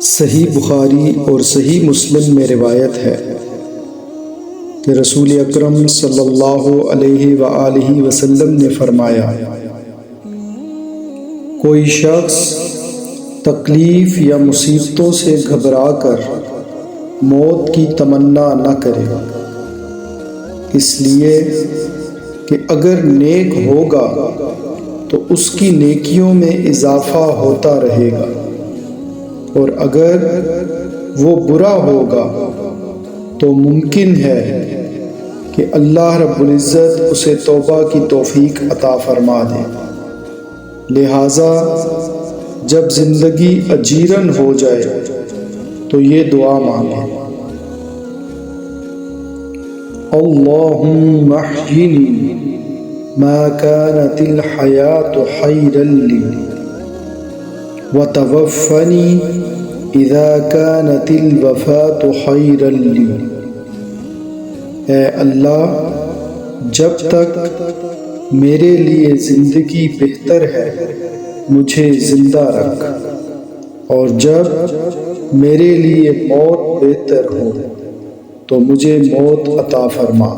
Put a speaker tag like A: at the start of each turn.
A: صحیح بخاری اور صحیح مسلم میں روایت ہے کہ رسول اکرم صلی اللہ علیہ وآلہ وسلم نے فرمایا، کوئی شخص تکلیف یا مصیبتوں سے گھبرا کر موت کی تمنا نہ کرے، اس لیے کہ اگر نیک ہوگا تو اس کی نیکیوں میں اضافہ ہوتا رہے گا، اور اگر وہ برا ہوگا تو ممکن ہے کہ اللہ رب العزت اسے توبہ کی توفیق عطا فرما دے۔ لہٰذا جب زندگی اجیرن ہو جائے تو یہ دعا مانگے، اللہم احیینی ما کانت الحیاۃ خیرا لی وتوفنی اذا کانت الوفاۃ خیرا لی۔ اے اللہ، جب تک میرے لیے زندگی بہتر ہے مجھے زندہ رکھ، اور جب میرے لیے موت بہتر ہو تو مجھے موت عطا فرما۔